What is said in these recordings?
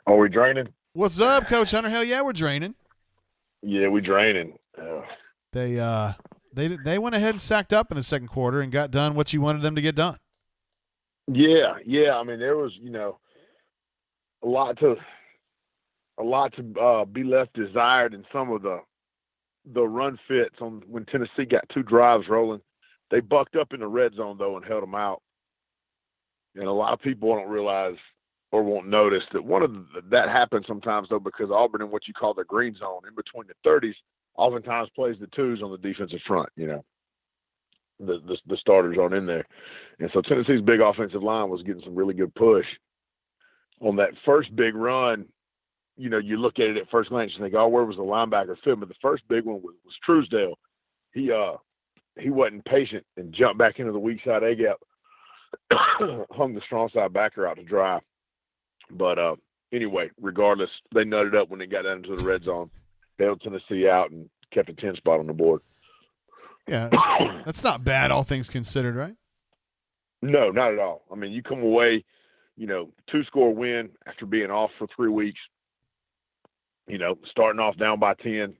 Are we draining? What's up, Coach Hunter? Hell yeah, we're draining. Yeah, we draining. They uh they went ahead and sacked up in the second quarter and got done what you wanted them to get done. Yeah. I mean, there was a lot to be left desired in some of the run fits on when Tennessee got two drives rolling. They bucked up in the red zone though and held them out. And a lot of people don't realize or won't notice that that happens sometimes though because Auburn in what you call the green zone in between the 30s oftentimes plays the twos on the defensive front. The starters aren't in there, and so Tennessee's big offensive line was getting some really good push on that first big run. You look at it at first glance and think, oh, where was the linebacker fit? But the first big one was Truesdale. He wasn't patient and jumped back into the weak side A gap, hung the strong side backer out to dry. But anyway, regardless, they nutted up when they got down into the red zone, bailed Tennessee out, and kept a 10 spot on the board. Yeah, that's not bad, all things considered, right? No, not at all. I mean, you come away, 2-score win after being off for 3 weeks, starting off down by 10,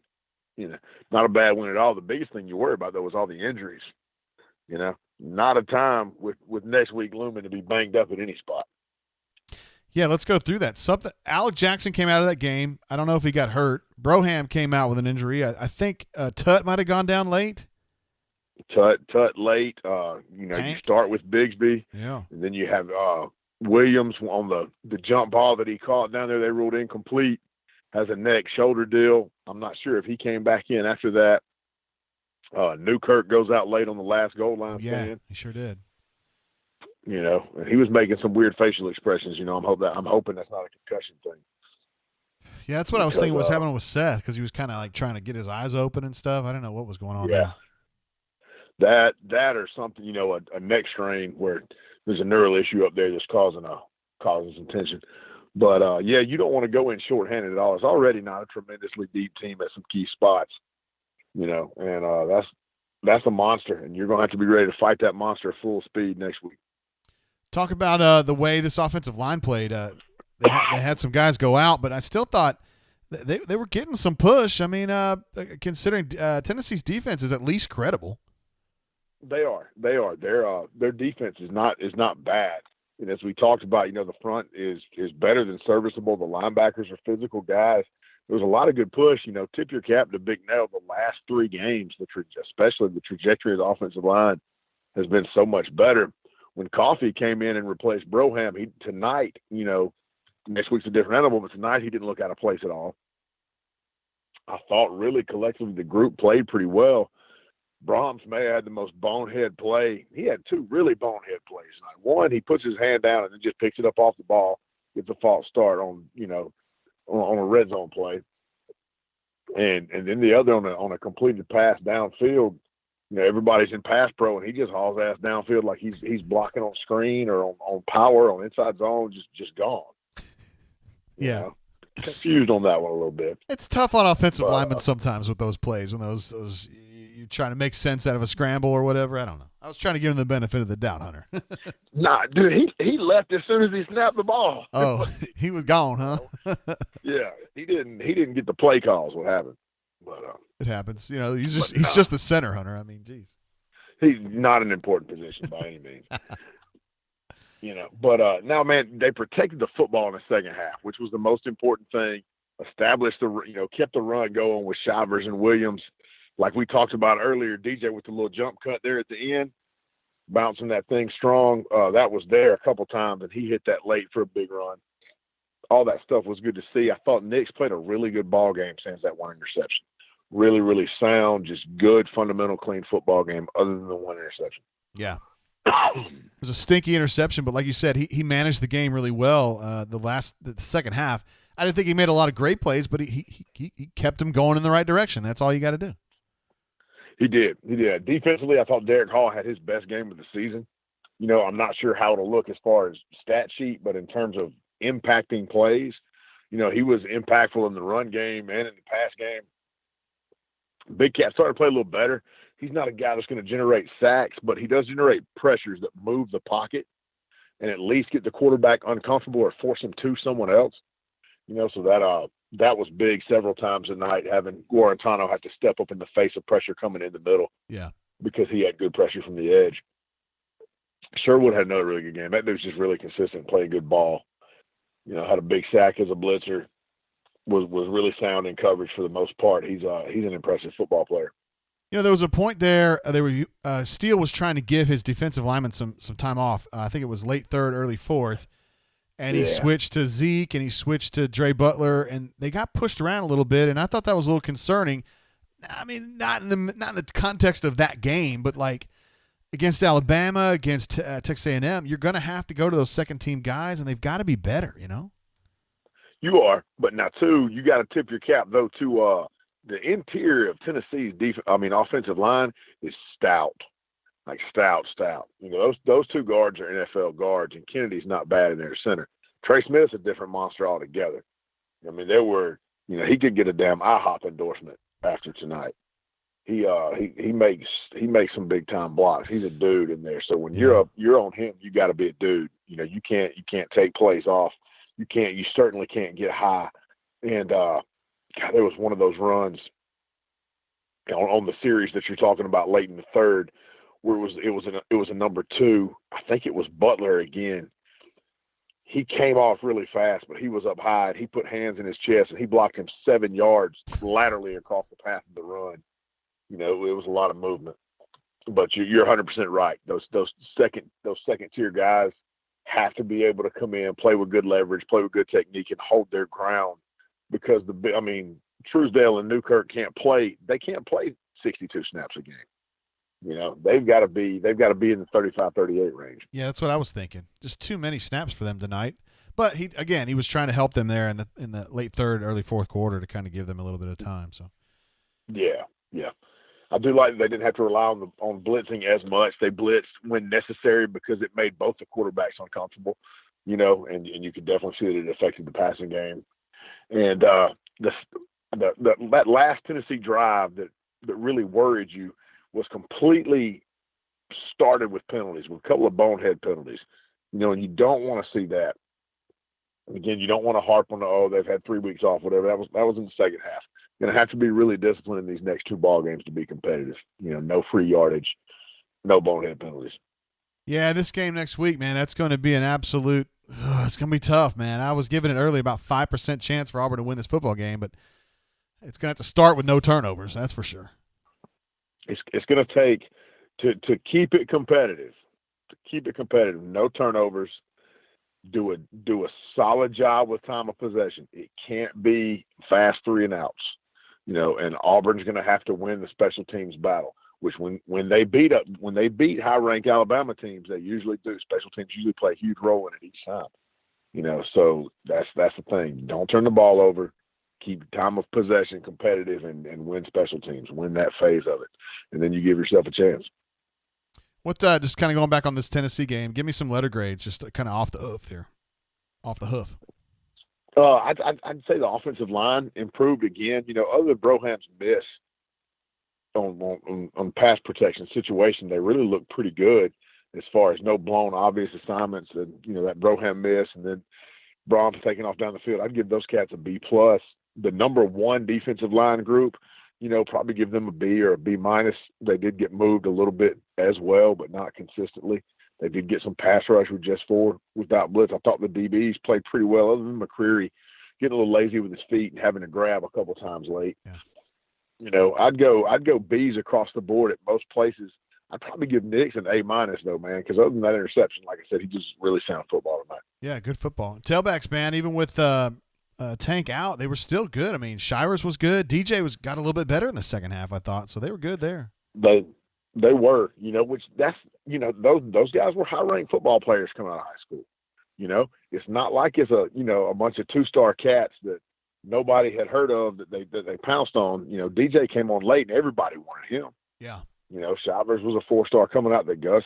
not a bad win at all. The biggest thing you worry about, though, was all the injuries. Not a time with next week looming to be banged up at any spot. Yeah, let's go through that. Something. Alec Jackson came out of that game. I don't know if he got hurt. Broham came out with an injury. I think Tut might have gone down late. Tut late. You start with Bigsby. Yeah. And then you have Williams on the jump ball that he caught down there. They ruled incomplete. Has a neck shoulder deal. I'm not sure if he came back in after that. Newkirk goes out late on the last goal line. Yeah, he sure did. And he was making some weird facial expressions. I'm hoping that's not a concussion thing. Yeah, that's what I was thinking was happening with Seth because he was kind of like trying to get his eyes open and stuff. I didn't know what was going on there. That or something, a neck strain where there's a neural issue up there that's causing some tension. But you don't want to go in shorthanded at all. It's already not a tremendously deep team at some key spots, and that's a monster, and you're going to have to be ready to fight that monster full speed next week. Talk about the way this offensive line played. They had some guys go out, but I still thought they were getting some push. I mean, considering Tennessee's defense is at least credible. They are. Their defense is not bad. And as we talked about, the front is better than serviceable. The linebackers are physical guys. There was a lot of good push. Tip your cap to Big Nell. The last 3 games, especially the trajectory of the offensive line has been so much better. When Coffee came in and replaced Broham, tonight, next week's a different animal, but tonight he didn't look out of place at all. I thought really collectively the group played pretty well. Brahms may have had the most bonehead play. He had 2 really bonehead plays tonight. One, he puts his hand down and then just picks it up off the ball, gets a false start on a red zone play. And then the other on a completed pass downfield, everybody's in pass pro and he just hauls ass downfield like he's blocking on screen or on power on inside zone, just gone. Yeah. Confused on that one a little bit. It's tough on offensive linemen sometimes with those plays when those you're trying to make sense out of a scramble or whatever. I don't know. I was trying to give him the benefit of the doubt, Hunter. Nah, dude, he left as soon as he snapped the ball. Oh, he was gone, huh? Yeah, he didn't get the play calls. What happened? But it happens. He's just the center, Hunter. I mean, geez. He's not an important position by any means. But now, man, they protected the football in the second half, which was the most important thing. Established kept the run going with Shivers and Williams. Like we talked about earlier, DJ with the little jump cut there at the end, bouncing that thing strong. That was there a couple times, and he hit that late for a big run. All that stuff was good to see. I thought Nix played a really good ball game since that one interception. Really, really sound, just good, fundamental, clean football game other than the one interception. Yeah. It was a stinky interception, but like you said, he managed the game really well the second half. I didn't think he made a lot of great plays, but he kept him going in the right direction. That's all you got to do. He did. Defensively, I thought Derek Hall had his best game of the season. I'm not sure how it'll look as far as stat sheet, but in terms of impacting plays, he was impactful in the run game and in the pass game. Big Cat started to play a little better. He's not a guy that's going to generate sacks, but he does generate pressures that move the pocket and at least get the quarterback uncomfortable or force him to someone else. So that was big several times tonight, having Guarantano have to step up in the face of pressure coming in the middle. Yeah. Because he had good pressure from the edge. Sherwood had another really good game. That dude's just really consistent, playing good ball. Had a big sack as a blitzer. Was really sound in coverage for the most part. He's an impressive football player. There was a point there. Steele was trying to give his defensive lineman some time off. I think it was late third, early fourth, and he switched to Zeke and he switched to Dre Butler, and they got pushed around a little bit. And I thought that was a little concerning. I mean, not in the context of that game, but like against Alabama, against Texas A&M, you're going to have to go to those second team guys, and they've got to be better. You are, but now too, you got to tip your cap though to the interior of Tennessee's offensive line is stout, like stout. Those two guards are NFL guards, and Kennedy's not bad in their center. Trey Smith's a different monster altogether. He could get a damn IHOP endorsement after tonight. He makes some big time blocks. He's a dude in there. So when you're on him, you got to be a dude. You can't take plays off. You certainly can't get high. And there was one of those runs on the series that you're talking about late in the third, where it was a number 2. I think it was Butler again. He came off really fast, but he was up high, and he put hands in his chest, and he blocked him 7 yards laterally across the path of the run. It was a lot of movement. But you're 100% right. Those second tier guys have to be able to come in, play with good leverage, play with good technique, and hold their ground. Because Truesdale and Newkirk can't play 62 snaps a game. They've got to be in the 35-38 range. Yeah, that's what I was thinking. Just too many snaps for them tonight. But he was trying to help them there in the late third, early fourth quarter to kind of give them a little bit of time. So yeah. I do like that they didn't have to rely on blitzing as much. They blitzed when necessary because it made both the quarterbacks uncomfortable, and you could definitely see that it affected the passing game. And that last Tennessee drive that really worried you was completely started with penalties, with a couple of bonehead penalties, and you don't want to see that. Again, you don't want to harp on they've had 3 weeks off, whatever. That was in the second half. Going to have to be really disciplined in these next 2 ball games to be competitive. No free yardage, no bonehead penalties. Yeah, this game next week, man, that's going to be an absolute it's going to be tough, man. I was giving it early about 5% chance for Auburn to win this football game, but it's going to have to start with no turnovers, that's for sure. It's going to take to keep it competitive. To keep it competitive, no turnovers. Do a solid job with time of possession. It can't be fast 3 and outs. And Auburn's going to have to win the special teams battle, which when they beat high-ranked Alabama teams, they usually do. Special teams usually play a huge role in it each time. So that's the thing. Don't turn the ball over. Keep time of possession competitive and win special teams. Win that phase of it, and then you give yourself a chance. What just kind of going back on this Tennessee game? Give me some letter grades, just kind of off the hoof here, off the hoof. I'd say the offensive line improved again. Other than Broham's miss on pass protection situation, they really look pretty good as far as no blown obvious assignments, and that Broham miss, and then Brahms taking off down the field. I'd give those cats a B+. The number 1 defensive line group, probably give them a B or a B-. They did get moved a little bit as well, but not consistently. They did get some pass rush with just 4 without blitz. I thought the DBs played pretty well, other than McCreary getting a little lazy with his feet and having to grab a couple times late. Yeah. I'd go B's across the board at most places. I'd probably give Nix an A- though, man, because other than that interception, like I said, he just really sound football tonight. Yeah, good football. Tailbacks, man, even with Tank out, they were still good. I mean, Shires was good. DJ got a little bit better in the second half, I thought, so they were good there. They were, which that's, those guys were high-ranked football players coming out of high school. It's not like it's a bunch of 2-star cats that nobody had heard of that they pounced on. DJ came on late and everybody wanted him. Yeah. Shivers was a 4-star coming out that Gus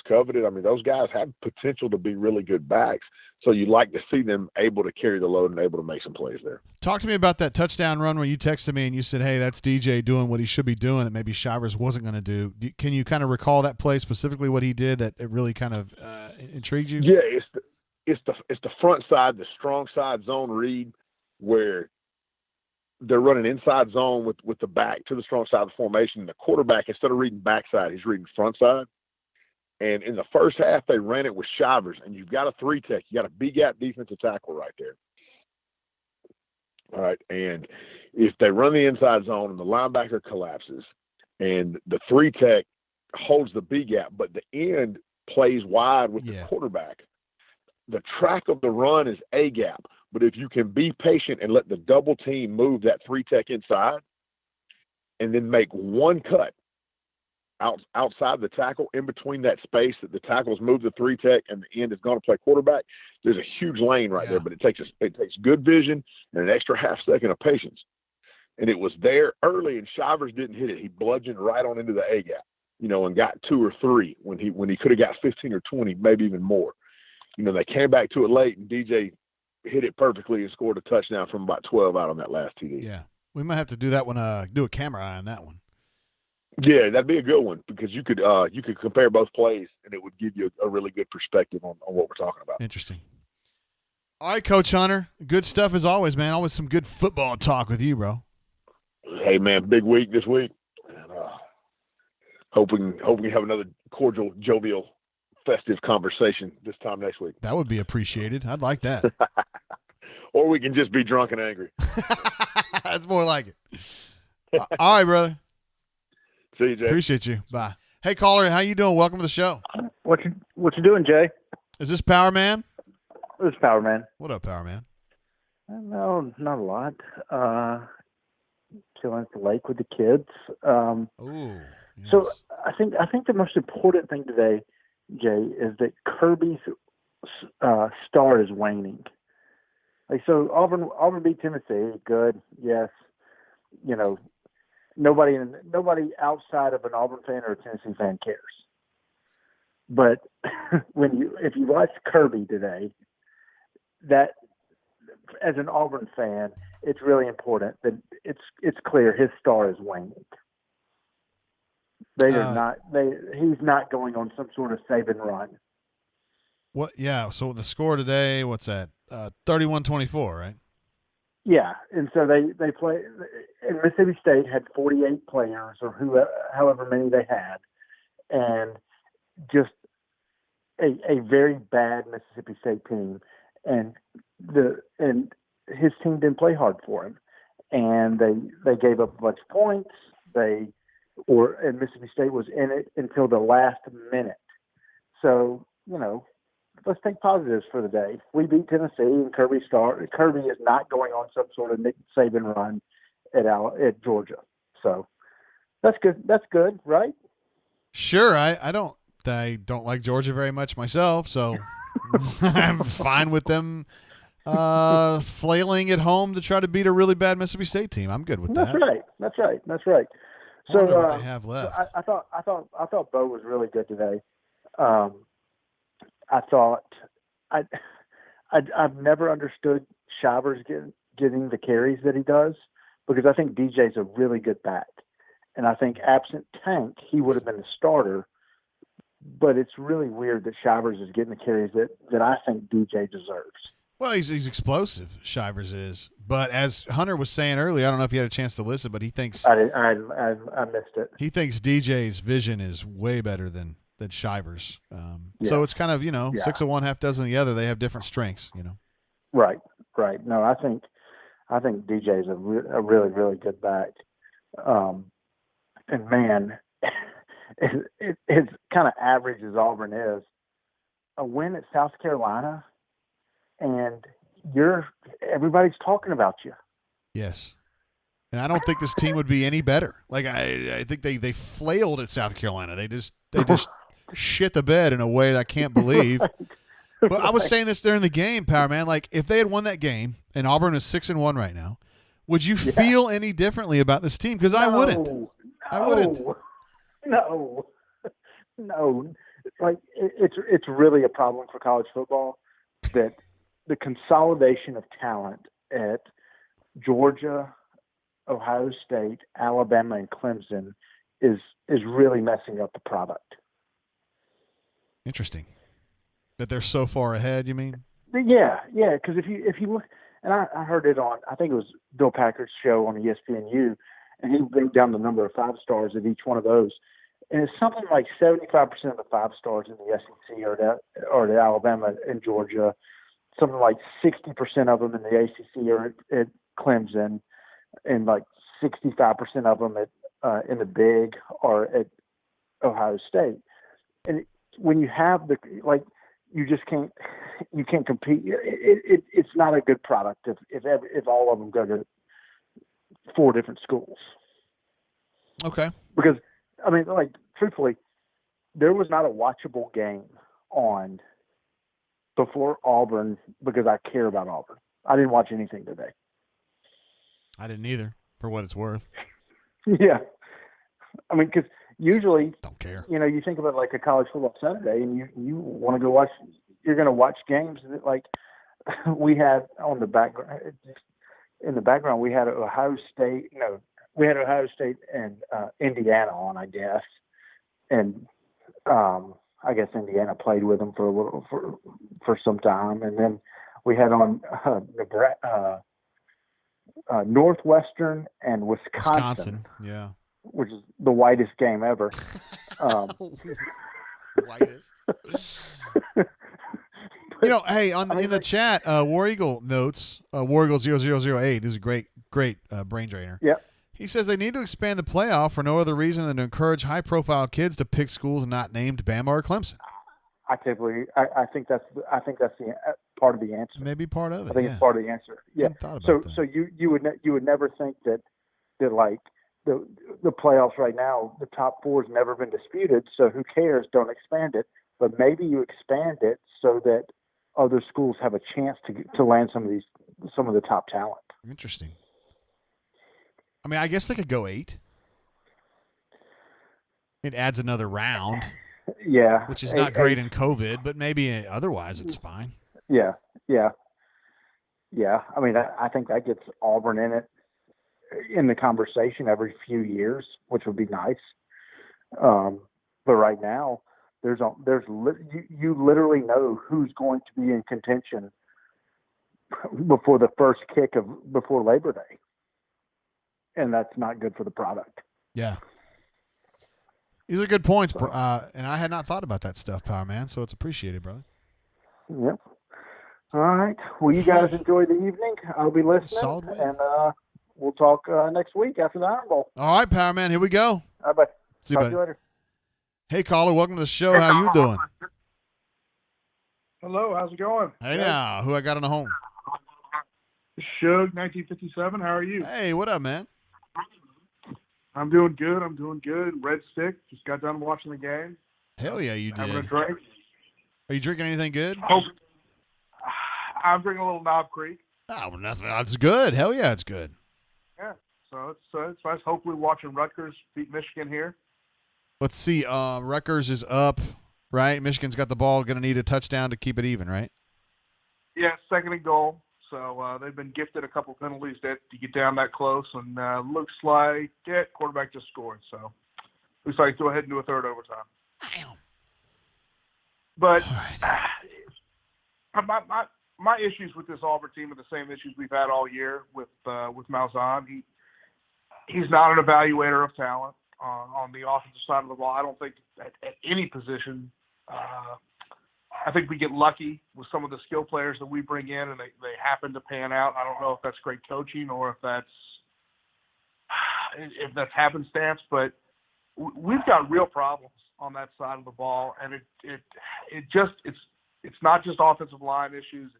coveted. I mean, those guys have potential to be really good backs. So you like to see them able to carry the load and able to make some plays there. Talk to me about that touchdown run where you texted me and you said, hey, that's DJ doing what he should be doing that maybe Shivers wasn't going to do. Can you kind of recall that play, specifically what he did that it really kind of intrigued you? Yeah, it's the front side, the strong side zone read. where they're running inside zone with the back to the strong side of the formation. And the quarterback, instead of reading backside, he's reading front side. And in the first half, they ran it with Shivers, and you've got a 3-tech. You got a B-gap defensive tackle right there. All right, and if they run the inside zone and the linebacker collapses and the 3-tech holds the B-gap, but the end plays wide with the quarterback, the track of the run is A-gap. But if you can be patient and let the double team move that 3-tech inside and then make one cut outside the tackle, in between that space that the tackles move the 3-tech and the end is going to play quarterback, there's a huge lane right there, but it takes good vision and an extra half second of patience. And it was there early, and Shivers didn't hit it. He bludgeoned right on into the A-gap, and got 2 or 3 when he could have got 15 or 20, maybe even more. They came back to it late, and DJ hit it perfectly and scored a touchdown from about 12 out on that last TD. Yeah, we might have to do that one. Do a camera eye on that one. Yeah, that'd be a good one because you could compare both plays and it would give you a really good perspective on what we're talking about. Interesting. All right, Coach Hunter. Good stuff as always, man. Always some good football talk with you, bro. Hey, man, big week this week. And, hope we can have another cordial, jovial, festive conversation this time next week. That would be appreciated. I'd like that. Or we can just be drunk and angry. That's more like it. All right, brother. See you, Jay. Appreciate you. Bye. Hey, caller, how you doing? Welcome to the show. What you doing, Jay? Is this Powerman? This is Powerman. What up, Powerman? No, not a lot. Chilling at the lake with the kids. Ooh. Yes. So I think the most important thing today, Jay, is that Kirby's star is waning. Like, so Auburn beat Tennessee. Good, yes. Nobody outside of an Auburn fan or a Tennessee fan cares. But if you watch Kirby today, that as an Auburn fan, it's really important that it's clear his star is waning. He's not going on some sort of save and run. What? Yeah. So the score today, what's that? 31-24, right? Yeah, and so they play. And Mississippi State had 48 players, or however many they had, and just a very bad Mississippi State team, and his team didn't play hard for him, and they gave up a bunch of points. And Mississippi State was in it until the last minute. So let's take positives for the day. We beat Tennessee, and Kirby is not going on some sort of Nick Saban run at Georgia. So that's good. That's good, right? Sure. I don't like Georgia very much myself, so I'm fine with them flailing at home to try to beat a really bad Mississippi State team. I'm good with that. That's right. I So wonder what they have left. I thought Bo was really good today. I thought I've never understood Shivers getting the carries that he does, because I think DJ's a really good back, and I think absent Tank he would have been a starter. But it's really weird that Shivers is getting the carries that I think DJ deserves. Well, he's explosive. Shivers is, but as Hunter was saying earlier, I don't know if you had a chance to listen, but he thinks I missed it. He thinks DJ's vision is way better than Shivers. So it's kind of 6 of one, half dozen of the other. They have different strengths. Right. No, I think DJ's a really, really good back. And man, it's kind of average as Auburn is. A win at South Carolina, and everybody's talking about you. Yes. And I don't think this team would be any better. Like I think they flailed at South Carolina. They just shit the bed in a way that I can't believe. But I was saying this during the game, Powerman. Like, if they had won that game and Auburn is 6-1 right now, would you feel any differently about this team? Because I wouldn't. I wouldn't. No. Like, it's really a problem for college football that the consolidation of talent at Georgia, Ohio State, Alabama, and Clemson is really messing up the product. Interesting. That they're so far ahead, you mean? Yeah. Because if you look, and I heard it on, I think it was Bill Packard's show on ESPNU, and he broke down the number of 5-stars at each one of those. And it's something like 75% of the 5-stars in the SEC are to Alabama and Georgia. Something like 60% of them in the ACC are at Clemson, and like 65% of them in the Big are at Ohio State. And when you have you just can't compete. It's not a good product if all of them go to 4 different schools. Okay. Because I mean, like, truthfully, there was not a watchable game on before Auburn because I care about Auburn. I didn't watch anything today. I didn't either, for what it's worth. Yeah. I mean, because usually, don't care. You know, you think about like a college football Saturday, and you want to go watch. You're going to watch games that, like, we had on the background. In the background, we had Ohio State. No, we had Ohio State and Indiana on, I guess, and I guess Indiana played with them for some time, and then we had on Northwestern and Wisconsin. Yeah, which is the whitest game ever. Whitest. You know, hey, in the chat, War Eagle notes, War Eagle 0008 is a great brain drainer. Yep. He says they need to expand the playoff for no other reason than to encourage high-profile kids to pick schools not named Bama or Clemson. I think that's the part of the answer. Maybe part of it. I think it's part of the answer. Yeah. So you would never think that like the playoffs right now, the top 4 has never been disputed. So who cares? Don't expand it. But maybe you expand it so that other schools have a chance to land some of the top talent. Interesting. I mean, I guess they could go 8. It adds another round. Yeah. Which is not great in COVID, but maybe otherwise it's fine. Yeah. I mean, I think that gets Auburn in the conversation every few years, which would be nice. But right now, you literally know who's going to be in contention before the first kick before Labor Day. And that's not good for the product. Yeah. These are good points, and I had not thought about that stuff, Powerman, so it's appreciated, brother. Yep. All right. Well, you guys enjoy the evening. I'll be listening. Solid win. And we'll talk next week after the Iron Bowl. All right, Powerman, here we go. All right, bye. See you, Talk buddy. to you later. Hey, caller, welcome to the show. How you doing? Hello, how's it going? Hey, now, who I got on the home? Shug, 1957. How are you? Hey, what up, man? I'm doing good. Red Stick. Just got done watching the game. Hell yeah, you did. Having a drink. Are you drinking anything good? I'm drinking a little Knob Creek. Oh, nothing. That's good. Hell yeah, it's good. Yeah, so it's nice. Hopefully watching Rutgers beat Michigan here. Let's see. Rutgers is up, right? Michigan's got the ball. Going to need a touchdown to keep it even, right? Yeah, 2nd and goal. So they've been gifted a couple penalties to get down that close, and looks like quarterback just scored. So looks like go ahead and do a 3rd overtime. Damn. But right. my issues with this Auburn team are the same issues we've had all year with Malzahn. He's not an evaluator of talent on the offensive side of the ball. I don't think at any position. I think we get lucky with some of the skill players that we bring in, and they happen to pan out. I don't know if that's great coaching or if that's happenstance, but we've got real problems on that side of the ball, and it's not just offensive line issues.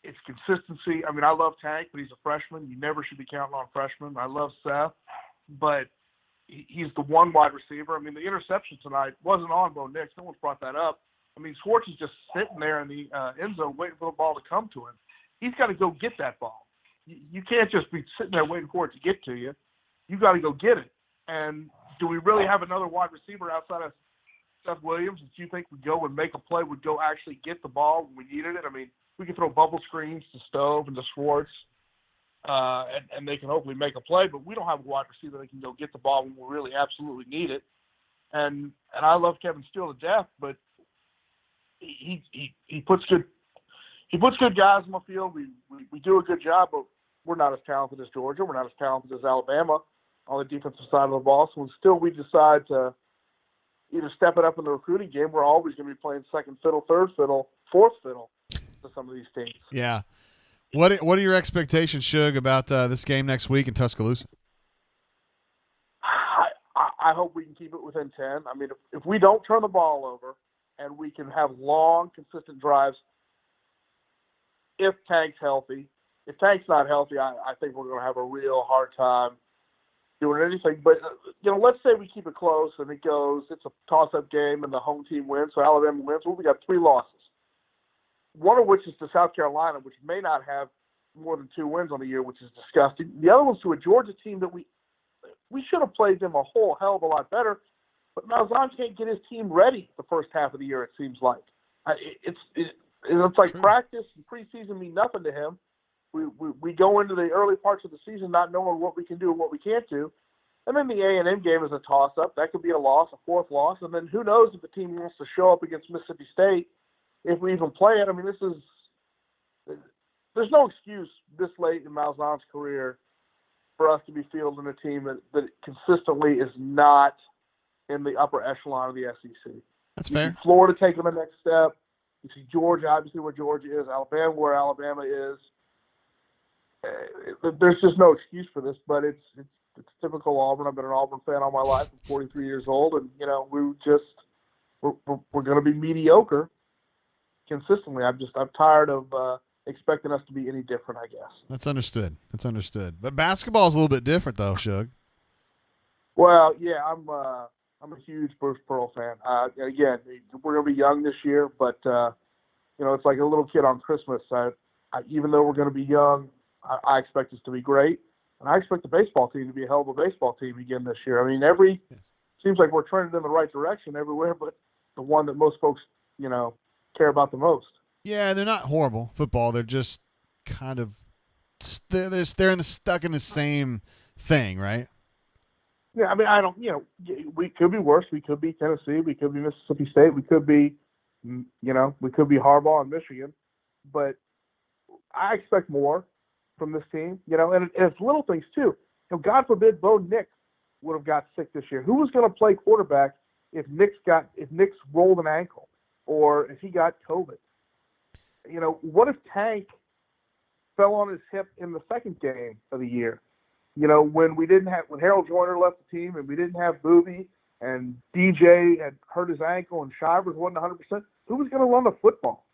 It's consistency. I mean, I love Tank, but he's a freshman. You never should be counting on freshmen. I love Seth, but he's the one wide receiver. I mean, the interception tonight wasn't on Bo Nix. No one's brought that up. I mean, Schwartz is just sitting there in the end zone waiting for the ball to come to him. He's got to go get that ball. You can't just be sitting there waiting for it to get to you. You got to go get it. And do we really have another wide receiver outside of Seth Williams that you think would go and make a play, would go actually get the ball when we needed it? I mean, we can throw bubble screens to Stove and to Schwartz, and they can hopefully make a play, but we don't have a wide receiver that can go get the ball when we really absolutely need it. And I love Kevin Steele to death, but he puts he puts good guys on the field. We do a good job, but we're not as talented as Georgia. We're not as talented as Alabama on the defensive side of the ball. So still we decide to either step it up in the recruiting game. We're always going to be playing second fiddle, third fiddle, fourth fiddle to some of these teams. Yeah. What are your expectations, Shug, about this game next week in Tuscaloosa? I hope we can keep it within 10. I mean, if we don't turn the ball over and we can have long, consistent drives, if Tank's healthy. If Tank's not healthy, I think we're going to have a real hard time doing anything. But, let's say we keep it close and it's a toss-up game and the home team wins, so Alabama wins. Well, we got 3 losses, one of which is to South Carolina, which may not have more than 2 wins on the year, which is disgusting. The other one's to a Georgia team that we should have played them a whole hell of a lot better, but Malzahn can't get his team ready the first half of the year, it seems like. It's like True. Practice and preseason mean nothing to him. We go into the early parts of the season not knowing what we can do and what we can't do. And then the A&M game is a toss-up. That could be a loss, a 4th loss. And then who knows if the team wants to show up against Mississippi State if we even play it. I mean, there's no excuse this late in Malzahn's career for us to be fielding a team that consistently is not in the upper echelon of the SEC. That's You fair. see Florida taking the next step. You see Georgia, obviously, where Georgia is. Alabama, where Alabama is. There's just no excuse for this, but it's typical Auburn. I've been an Auburn fan all my life. I'm 43 years old, and we're going to be mediocre consistently. I'm tired of expecting us to be any different, I guess. That's understood. But basketball is a little bit different, though, Shug. Well, yeah, I'm a huge Bruce Pearl fan. Again, we're going to be young this year, but it's like a little kid on Christmas. Even though we're going to be young, I expect us to be great, and I expect the baseball team to be a hell of a baseball team again this year. I mean, seems like we're trending in the right direction everywhere, but the one that most folks, care about the most. Yeah, they're not horrible football. They're just kind of they're stuck in the same thing, right? Yeah, I mean, I don't. We could be worse. We could be Tennessee. We could be Mississippi State. We could be, we could be Harbaugh and Michigan, but I expect more from this team, and it's little things too. God forbid Bo Nix would have got sick this year. Who was going to play quarterback if Nix rolled an ankle or if he got COVID? What if Tank fell on his hip in the second game of the year? When Harold Joyner left the team and we didn't have Booby and DJ had hurt his ankle and Shivers wasn't 100%, who was going to run the football?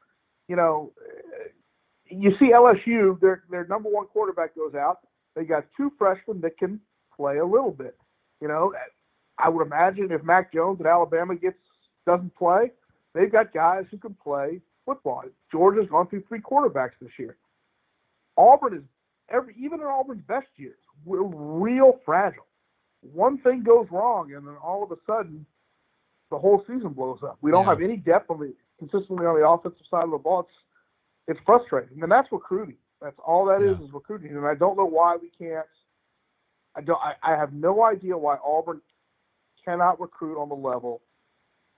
You see LSU, their number 1 quarterback goes out. They got 2 freshmen that can play a little bit. I would imagine if Mac Jones at Alabama doesn't play, they've got guys who can play football. Georgia's gone through 3 quarterbacks this year. Auburn is even in Auburn's best years, we're real fragile. One thing goes wrong, and then all of a sudden, the whole season blows up. We don't have any depth consistently on the offensive side of the ball. It's frustrating, and that's recruiting. That's all that is recruiting, and I don't know why we can't. I have no idea why Auburn cannot recruit on the level.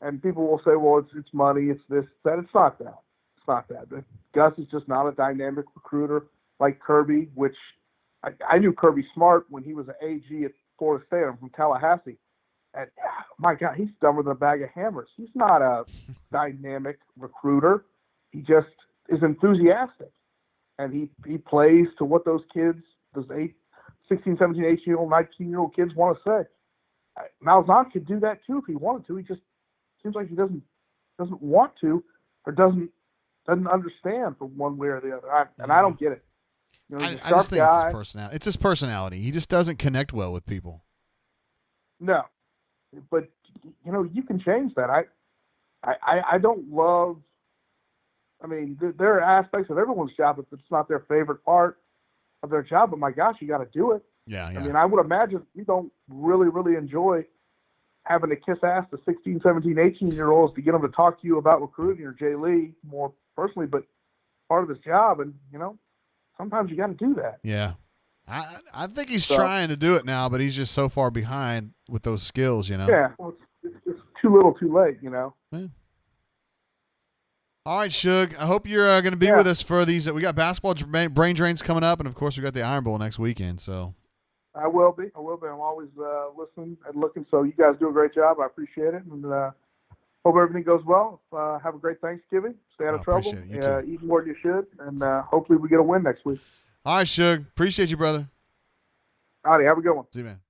And people will say, well, it's money, it's this, that. It's not that. It's not that. Gus is just not a dynamic recruiter like Kirby, which I knew Kirby Smart when he was an AG at Florida State. I'm from Tallahassee. And, my God, he's dumber than a bag of hammers. He's not a dynamic recruiter. He just is enthusiastic. And he plays to what those kids, those 16, 17, 18-year-old, 19-year-old kids want to say. Malzahn could do that too if he wanted to. He just seems like he doesn't want to or doesn't understand from one way or the other. And I don't get it. I just think it's his personality. It's his personality. He just doesn't connect well with people. No. But, you can change that. I don't love – I mean, there are aspects of everyone's job if it's not their favorite part of their job, but my gosh, you got to do it. Yeah. I mean, I would imagine you don't really, really enjoy having to kiss ass to 16, 17, 18-year-olds to get them to talk to you about recruiting or Jay Lee more personally, but part of his job. And, sometimes you got to do that. Yeah. I think he's trying to do it now, but he's just so far behind with those skills, Yeah. Well, it's too little too late, Yeah. All right, Shug. I hope you're going to be with us for these. We got basketball brain drains coming up, and of course we got the Iron Bowl next weekend. So I will be. I'm always listening and looking. So you guys do a great job. I appreciate it, and hope everything goes well. Have a great Thanksgiving. Stay out of trouble. Eat more than you should, and hopefully we get a win next week. All right, Shug. Appreciate you, brother. All right, have a good one. See you, man.